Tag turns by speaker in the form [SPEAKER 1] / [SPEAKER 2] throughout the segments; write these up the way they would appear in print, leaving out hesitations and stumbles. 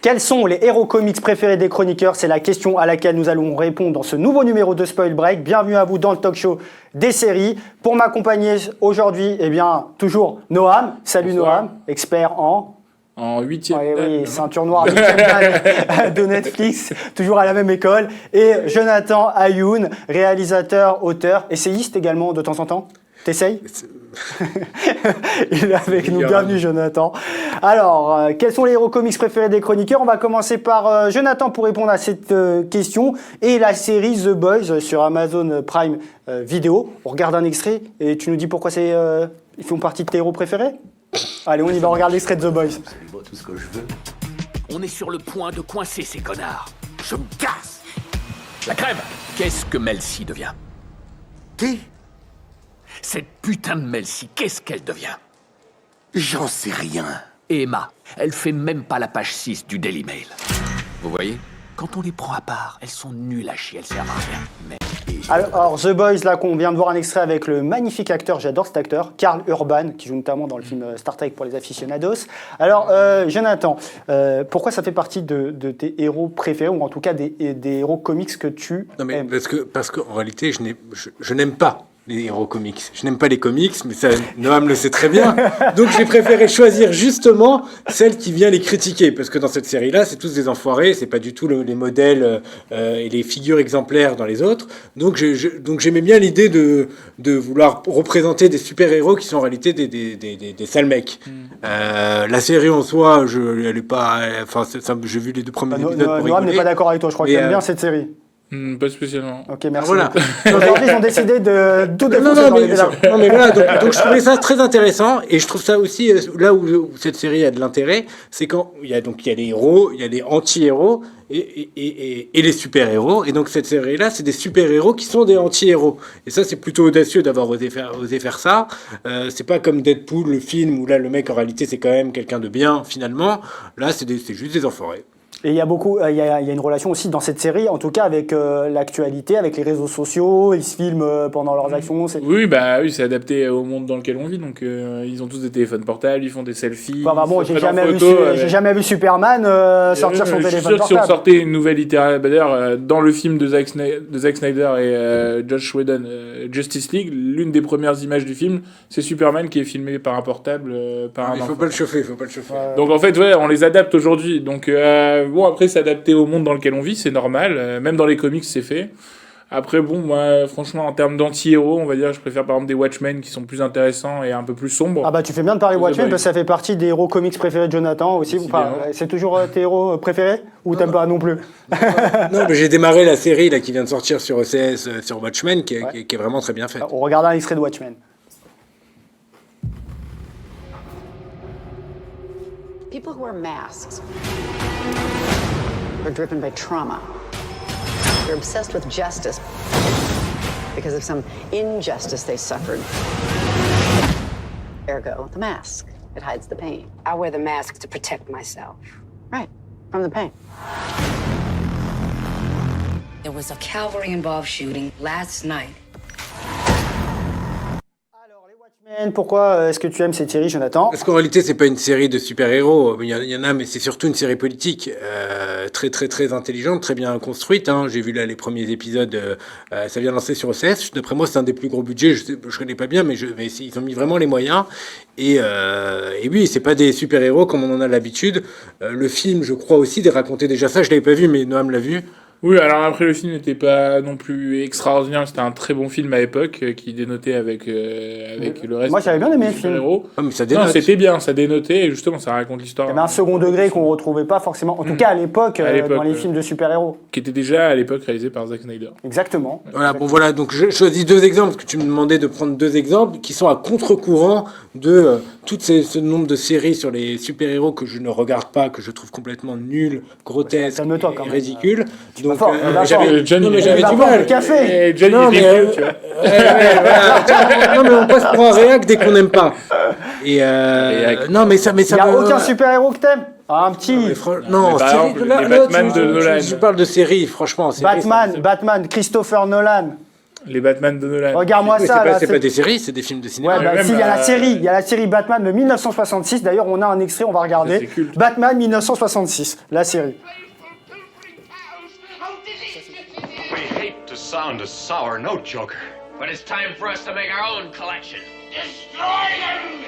[SPEAKER 1] Quels sont les héros comics préférés des chroniqueurs? C'est la question à laquelle nous allons répondre dans ce nouveau numéro de Spoil Break. Bienvenue à vous dans le talk show des séries. Pour m'accompagner aujourd'hui, eh bien, toujours Noam. Salut. Bonsoir. Noam, expert en
[SPEAKER 2] 8e
[SPEAKER 1] oui, ceinture noire 8e de Netflix, toujours à la même école. Et Jonathan Ayoun, réalisateur, auteur, essayiste également de temps en temps. T'essayes? Il est avec nous. Bienvenue, Jonathan. Alors, quels sont les héros comics préférés des chroniqueurs? On va commencer par Jonathan pour répondre à cette question. Et la série The Boys sur Amazon Prime Video. On regarde un extrait et tu nous dis pourquoi ils font partie de tes héros préférés? Allez, on y va, on regarde l'extrait de The Boys.
[SPEAKER 3] C'est beau tout ce que je veux. On est sur le point de coincer ces connards. Je me casse. La crève. Qu'est-ce que Mel C devient?
[SPEAKER 4] Qui?
[SPEAKER 3] Cette putain de Mel C, qu'est-ce qu'elle devient?
[SPEAKER 4] J'en sais rien.
[SPEAKER 3] Et Emma, elle fait même pas la page 6 du Daily Mail. Vous voyez? Quand on les prend à part, elles sont nulles à chier, elles servent à rien. Mais...
[SPEAKER 1] Alors, The Boys, là, qu'on vient de voir un extrait avec le magnifique acteur, j'adore cet acteur, Karl Urban, qui joue notamment dans le film Star Trek pour les aficionados. Alors, Jonathan, pourquoi ça fait partie de tes héros préférés, ou en tout cas des héros comics que tu aimes?
[SPEAKER 5] Parce qu'en réalité, je n'aime pas les héros comics. Je n'aime pas les comics, mais ça, Noam le sait très bien. Donc j'ai préféré choisir justement celle qui vient les critiquer, parce que dans cette série-là, c'est tous des enfoirés, c'est pas du tout les modèles et les figures exemplaires dans les autres. Donc j'aimais bien l'idée de vouloir représenter des super-héros qui sont en réalité des sales mecs. La série en soi, elle est pas... Enfin, j'ai vu les 2 premiers épisodes pour rigoler.
[SPEAKER 1] Noam n'est pas d'accord avec toi, je crois qu'il aime bien cette série.
[SPEAKER 2] Pas spécialement.
[SPEAKER 1] Ok, merci.
[SPEAKER 5] Voilà.
[SPEAKER 1] Aujourd'hui, ils ont décidé de tout défoncer
[SPEAKER 5] non, mais voilà, donc je trouvais ça très intéressant, et je trouve ça aussi, là où cette série a de l'intérêt, c'est quand il y a les héros, il y a les anti-héros, et les super-héros, et donc cette série-là, c'est des super-héros qui sont des anti-héros. Et ça, c'est plutôt audacieux d'avoir osé faire ça. C'est pas comme Deadpool, le film, où là, le mec, en réalité, c'est quand même quelqu'un de bien, finalement. Là, c'est juste des enfoirés.
[SPEAKER 1] Et il y a une relation aussi dans cette série, en tout cas avec l'actualité, avec les réseaux sociaux. Ils se filment pendant leurs actions.
[SPEAKER 2] Oui, c'est adapté au monde dans lequel on vit. Donc ils ont tous des téléphones portables, ils font des selfies.
[SPEAKER 1] Bon, j'ai jamais vu Superman sortir son téléphone portable. Je suis sûr que
[SPEAKER 2] si on sortait une nouvelle littérature, d'ailleurs, dans le film de Zack Snyder et Joss Whedon, Justice League, l'une des premières images du film, c'est Superman qui est filmé par un portable.
[SPEAKER 5] Il faut pas le chauffer.
[SPEAKER 2] Donc en fait, on les adapte aujourd'hui. Donc après, s'adapter au monde dans lequel on vit, c'est normal. Même dans les comics, c'est fait. Après, moi, franchement, en termes d'anti-héros, on va dire, je préfère par exemple des Watchmen qui sont plus intéressants et un peu plus sombres.
[SPEAKER 1] Ah bah, tu fais bien de parler Watchmen parce que ça fait partie des héros comics préférés de Jonathan aussi. C'est toujours tes héros préférés ou t'aimes pas non plus?
[SPEAKER 5] Non, mais j'ai démarré la série là, qui vient de sortir sur ECS, sur Watchmen, qui est vraiment très bien faite.
[SPEAKER 1] On regarde un extrait de Watchmen.
[SPEAKER 6] People who wear masks are driven by trauma. They're obsessed with justice because of some injustice they suffered. Ergo, the mask. It hides the pain.
[SPEAKER 7] I wear the mask to protect myself.
[SPEAKER 6] Right, from the pain.
[SPEAKER 7] There was a Calvary-involved shooting last night.
[SPEAKER 1] Pourquoi est-ce que tu aimes cette série, Jonathan?
[SPEAKER 5] Parce qu'en réalité, c'est pas une série de super-héros. Il y en a, mais c'est surtout une série politique très, très, très intelligente, très bien construite. J'ai vu là les premiers épisodes. Ça vient de lancer sur OCS. D'après moi, c'est un des plus gros budgets. Je connais pas bien, mais ils ont mis vraiment les moyens. Et oui, c'est pas des super-héros comme on en a l'habitude. Le film, je crois aussi, de raconter déjà ça. Je l'avais pas vu, mais Noam l'a vu.
[SPEAKER 2] Oui, alors après le film n'était pas non plus extraordinaire, c'était un très bon film à l'époque qui dénotait avec le reste.
[SPEAKER 1] Moi j'avais bien aimé le film.
[SPEAKER 5] Ah, mais ça dénote.
[SPEAKER 2] Non, c'était bien, ça dénotait et justement ça raconte l'histoire.
[SPEAKER 1] Il y avait un second degré qu'on retrouvait pas forcément, en tout cas à l'époque dans les films de super-héros.
[SPEAKER 2] Qui était déjà à l'époque réalisé par Zack Snyder.
[SPEAKER 1] Exactement.
[SPEAKER 5] Voilà, donc je choisis 2 exemples, parce que tu me demandais de prendre 2 exemples qui sont à contre-courant de ce nombre de séries sur les super-héros que je ne regarde pas, que je trouve complètement nul, grotesque et ridicule. Donc j'avais du mal.
[SPEAKER 1] Café.
[SPEAKER 2] Johnny
[SPEAKER 5] non, mais on passe pour un réac dès qu'on n'aime pas. Et non, mais ça. Il
[SPEAKER 1] y a aucun super-héros que t'aimes? Un petit.
[SPEAKER 5] Non,
[SPEAKER 2] les Batman de Nolan.
[SPEAKER 5] Je parle de séries, franchement.
[SPEAKER 1] Batman, Christopher Nolan.
[SPEAKER 2] Les Batman de Nolan.
[SPEAKER 1] Regarde-moi
[SPEAKER 5] Mais
[SPEAKER 1] ça, là.
[SPEAKER 5] c'est pas des séries, c'est des films de cinéma.
[SPEAKER 1] Ouais, bah,
[SPEAKER 2] même,
[SPEAKER 1] si, il y a il y a la série Batman de 1966. D'ailleurs, on a un extrait, on va
[SPEAKER 2] Ça,
[SPEAKER 1] regarder.
[SPEAKER 2] c'est culte.
[SPEAKER 1] Batman 1966, la série.
[SPEAKER 8] We hate to sound a sour note, Joker. But it's time for us to make our own collection. Destroy them!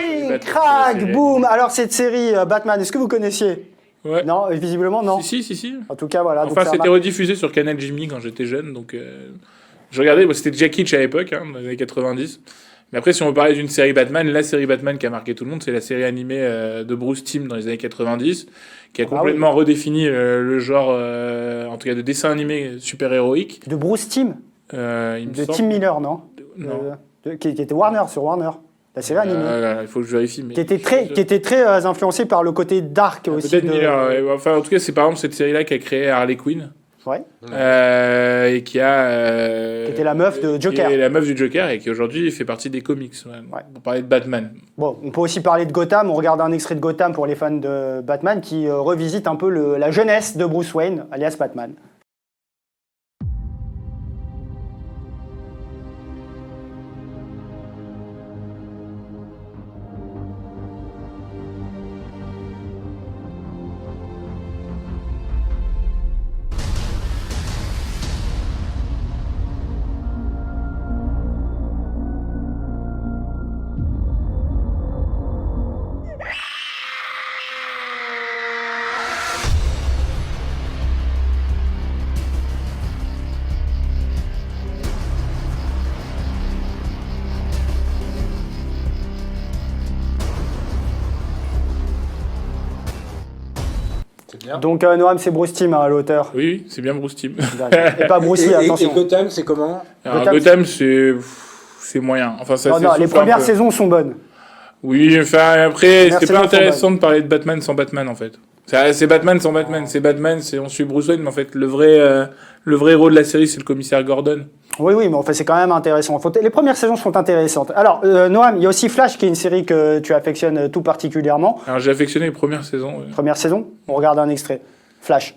[SPEAKER 1] Et crac, boum. Alors, cette série Batman, est-ce que vous connaissiez?
[SPEAKER 2] Ouais.
[SPEAKER 1] Non, visiblement, non.
[SPEAKER 2] Si.
[SPEAKER 1] En tout cas, voilà. donc
[SPEAKER 2] Enfin,
[SPEAKER 1] ça
[SPEAKER 2] c'était
[SPEAKER 1] marque.
[SPEAKER 2] rediffusé sur Canal Jimmy quand j'étais jeune, donc je regardais. Bon, c'était Jack Hitch à l'époque, dans les années 90. Mais après, si on veut parler d'une série Batman, la série Batman qui a marqué tout le monde, c'est la série animée de Bruce Timm dans les années 90, qui a complètement redéfini le genre, en tout cas de dessin animé super-héroïque.
[SPEAKER 1] De Bruce Timm,
[SPEAKER 2] Il me
[SPEAKER 1] de
[SPEAKER 2] semble.
[SPEAKER 1] Tim Miller, non?
[SPEAKER 2] Non.
[SPEAKER 1] Qui était Warner, sur Warner. La série animée.
[SPEAKER 2] Il faut que je vérifie. Mais
[SPEAKER 1] Qui était très influencé par le côté dark aussi.
[SPEAKER 2] peut-être Miller. Ouais. Enfin, en tout cas, c'est par exemple cette série-là qui a créé Harley Quinn.
[SPEAKER 1] Ouais.
[SPEAKER 2] Et qui a.
[SPEAKER 1] Qui était la meuf de Joker.
[SPEAKER 2] Qui est la meuf du Joker et qui aujourd'hui fait partie des comics.
[SPEAKER 1] Ouais.
[SPEAKER 2] Pour parler de Batman.
[SPEAKER 1] Bon, on peut aussi parler de Gotham. On regarde un extrait de Gotham pour les fans de Batman qui revisite un peu la jeunesse de Bruce Wayne, alias Batman.
[SPEAKER 5] C'est bien.
[SPEAKER 1] Donc Noam, c'est Bruce Timm, l'auteur.
[SPEAKER 2] Oui, c'est bien Bruce Timm.
[SPEAKER 1] Et pas Bruce Lee, attention.
[SPEAKER 5] Et Gotham, c'est comment?
[SPEAKER 2] Alors,
[SPEAKER 1] Gotham,
[SPEAKER 2] Gotham, c'est moyen. Enfin, ça,
[SPEAKER 1] Non, les
[SPEAKER 2] s'essouffle un
[SPEAKER 1] premières
[SPEAKER 2] peu.
[SPEAKER 1] saisons sont bonnes.
[SPEAKER 2] Oui, enfin, après,
[SPEAKER 1] Merci
[SPEAKER 2] c'est pas
[SPEAKER 1] beaucoup,
[SPEAKER 2] intéressant de parler de Batman sans Batman, en fait. C'est Batman sans Batman. C'est Batman, on suit Bruce Wayne, mais en fait, le vrai héros de la série, c'est le commissaire Gordon.
[SPEAKER 1] Oui, mais en fait, c'est quand même intéressant. Les premières saisons sont intéressantes. Alors, Noam, il y a aussi Flash, qui est une série que tu affectionnes tout particulièrement.
[SPEAKER 2] Alors, j'ai affectionné les premières saisons. Ouais.
[SPEAKER 1] Première saison, on regarde un extrait. Flash.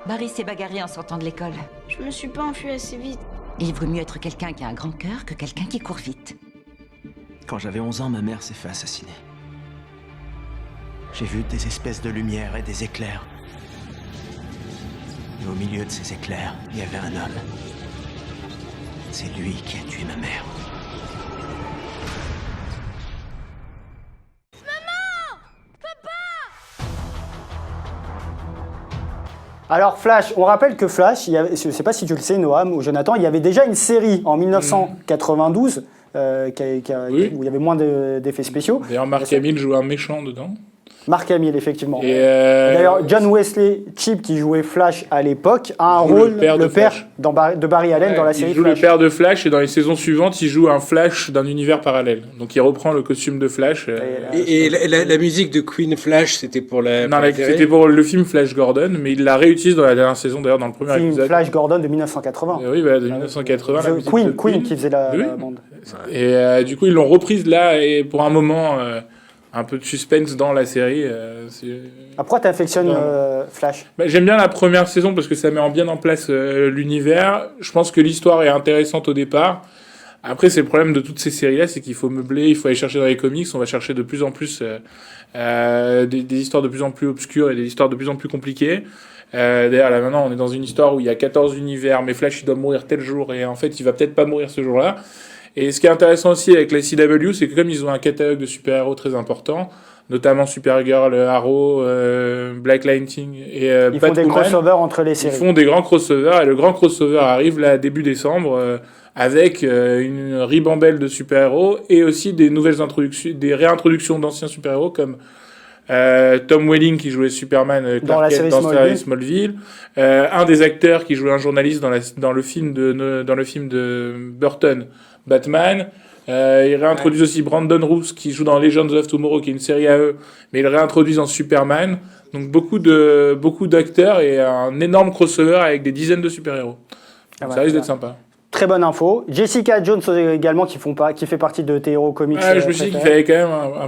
[SPEAKER 9] Barry s'est bagarré en sortant de l'école.
[SPEAKER 10] Je me suis pas enfui assez vite.
[SPEAKER 9] Il vaut mieux être quelqu'un qui a un grand cœur que quelqu'un qui court vite.
[SPEAKER 11] Quand j'avais 11 ans, ma mère s'est fait assassiner. J'ai vu des espèces de lumière et des éclairs. Et au milieu de ces éclairs, il y avait un homme. C'est lui qui a tué ma mère.
[SPEAKER 1] Alors Flash, on rappelle que Flash, je ne sais pas si tu le sais Noam ou Jonathan, il y avait déjà une série en 1992
[SPEAKER 2] Oui.
[SPEAKER 1] où il y avait moins d'effets spéciaux.
[SPEAKER 2] D'ailleurs, Mark Hamill joue un méchant dedans.
[SPEAKER 1] Mark Hamill, effectivement.
[SPEAKER 2] Et
[SPEAKER 1] D'ailleurs, John Wesley Shipp, qui jouait Flash à l'époque, a un
[SPEAKER 2] joue
[SPEAKER 1] rôle,
[SPEAKER 2] le père de Flash.
[SPEAKER 1] de Barry Allen dans la série
[SPEAKER 2] il joue
[SPEAKER 1] Flash.
[SPEAKER 2] le père de Flash et dans les saisons suivantes, il joue un Flash d'un univers parallèle. Donc il reprend le costume de Flash.
[SPEAKER 5] Et la musique de Queen Flash, c'était pour la.
[SPEAKER 2] Non,
[SPEAKER 5] pour la série
[SPEAKER 2] c'était pour le film Flash Gordon, mais il la réutilise dans la dernière saison, d'ailleurs dans le premier
[SPEAKER 1] Film
[SPEAKER 2] épisode.
[SPEAKER 1] Flash Gordon de 1980.
[SPEAKER 2] Oui, voilà, de 1980. la musique de
[SPEAKER 1] Queen qui faisait la
[SPEAKER 2] Oui.
[SPEAKER 1] bande.
[SPEAKER 2] Et du coup, ils l'ont reprise là, et pour un moment, un peu de suspense dans la série.
[SPEAKER 1] Pourquoi tu affectionnes Flash?
[SPEAKER 2] J'aime bien la première saison parce que ça met bien en place l'univers. Je pense que l'histoire est intéressante au départ. Après, c'est le problème de toutes ces séries-là, c'est qu'il faut meubler, il faut aller chercher dans les comics. On va chercher de plus en plus des histoires de plus en plus obscures et des histoires de plus en plus compliquées. D'ailleurs, là maintenant, on est dans une histoire où il y a 14 univers, mais Flash, il doit mourir tel jour, et en fait, il va peut-être pas mourir ce jour-là. Et ce qui est intéressant aussi avec la CW, c'est que comme ils ont un catalogue de super-héros très important, notamment Supergirl, Arrow, Black Lightning et
[SPEAKER 1] Ils font des
[SPEAKER 2] Batwoman,
[SPEAKER 1] crossovers entre les séries.
[SPEAKER 2] ils font des grands crossovers, et le grand crossover arrive là début décembre avec une ribambelle de super-héros et aussi des nouvelles introductions, des réintroductions d'anciens super-héros comme Tom Welling qui jouait Superman
[SPEAKER 1] Dans la série
[SPEAKER 2] dans
[SPEAKER 1] Smallville.
[SPEAKER 2] Smallville, un des acteurs qui jouait un journaliste dans le film de Burton, Batman, Ils réintroduisent aussi Brandon Routh qui joue dans Legends of Tomorrow, qui est une série à eux, mais ils le réintroduisent en Superman. Donc beaucoup d'acteurs et un énorme crossover avec des dizaines de super-héros. Donc ça risque d'être sympa.
[SPEAKER 1] Très bonne info. Jessica Jones également qui fait partie de tes héros comics.
[SPEAKER 2] Je me suis dit qu'il fallait quand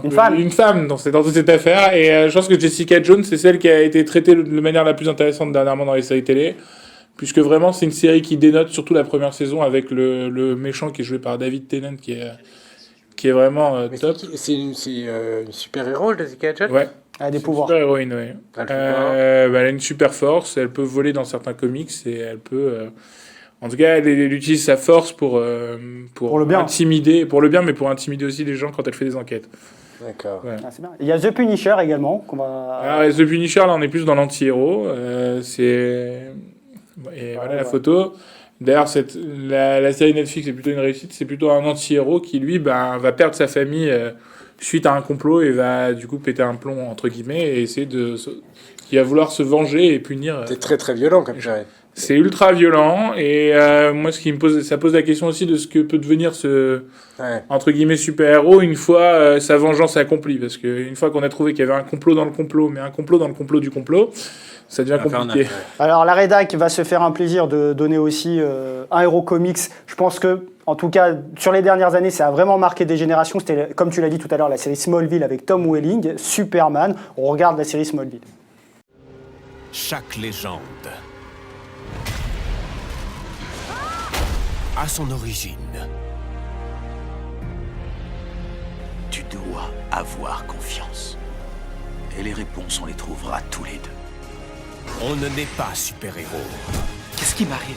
[SPEAKER 2] même une femme dans toute cette affaire. Et je pense que Jessica Jones, c'est celle qui a été traitée de manière la plus intéressante dernièrement dans les séries télé. Puisque vraiment, c'est une série qui dénote surtout la première saison avec le méchant qui est joué par David Tennant qui est vraiment top.
[SPEAKER 5] C'est une super-héros, Jessica Jones?
[SPEAKER 2] Ouais.
[SPEAKER 1] Elle a des pouvoirs.
[SPEAKER 2] Super héroïne, oui. Elle a une super force, elle peut voler dans certains comics et elle peut... En tout cas, elle utilise sa force pour
[SPEAKER 1] le bien.
[SPEAKER 2] Intimider, pour le bien, mais pour intimider aussi les gens quand elle fait des enquêtes.
[SPEAKER 5] D'accord.
[SPEAKER 2] Ouais.
[SPEAKER 1] C'est bien. Il y a The Punisher également.
[SPEAKER 2] The Punisher, là, on est plus dans l'anti-héros. Voilà la photo. D'ailleurs, la série Netflix est plutôt une réussite. C'est plutôt un anti-héros qui, lui, va perdre sa famille suite à un complot et va, du coup, péter un plomb, entre guillemets, et essayer qui va vouloir se venger et punir.
[SPEAKER 5] C'est très, très violent, comme ça.
[SPEAKER 2] C'est ultra violent et moi ça pose la question aussi de ce que peut devenir ce entre guillemets super-héros une fois sa vengeance accomplie, parce qu'une fois qu'on a trouvé qu'il y avait un complot dans le complot, mais un complot dans le complot du complot, ça devient compliqué.
[SPEAKER 1] Alors la rédac va se faire un plaisir de donner aussi un héros comics. Je pense que en tout cas sur les dernières années ça a vraiment marqué des générations. C'était comme tu l'as dit tout à l'heure la série Smallville avec Tom Welling, Superman. On regarde la série Smallville.
[SPEAKER 12] Chaque légende à son origine.
[SPEAKER 3] Tu dois avoir confiance. Et les réponses, on les trouvera tous les deux.
[SPEAKER 12] On ne naît pas super-héros.
[SPEAKER 3] Qu'est-ce qui m'arrive?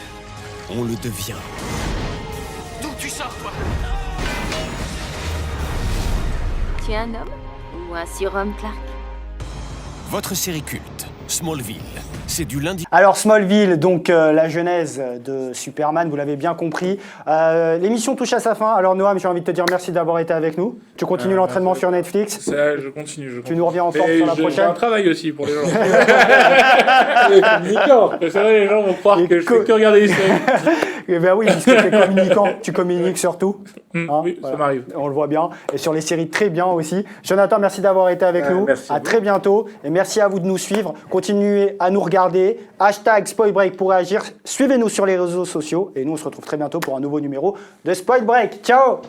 [SPEAKER 12] On le devient.
[SPEAKER 8] D'où tu sors, toi?
[SPEAKER 10] Tu es un homme ou un surhomme, Clark?
[SPEAKER 12] Votre série culte, Smallville, c'est du lundi...
[SPEAKER 1] Alors Smallville, donc la genèse de Superman, vous l'avez bien compris. L'émission touche à sa fin. Alors Noam, j'ai envie de te dire merci d'avoir été avec nous. Tu continues l'entraînement sur Netflix.
[SPEAKER 2] Ça, je continue.
[SPEAKER 1] Tu nous reviens en forme sur la prochaine.
[SPEAKER 2] J'ai un travail aussi pour les gens. C'est vrai, les gens vont croire que je fais que regarder les séries.
[SPEAKER 1] Eh bien oui, puisque tu es communicant, tu communiques surtout.
[SPEAKER 2] Oui, voilà. Ça m'arrive.
[SPEAKER 1] On le voit bien. Et sur les séries, très bien aussi. Jonathan, merci d'avoir été avec nous. À très bientôt. Et merci à vous de nous suivre. Continuez à nous regarder. #SpoilBreak pour réagir. Suivez-nous sur les réseaux sociaux. Et nous, on se retrouve très bientôt pour un nouveau numéro de Spoil Break. Ciao!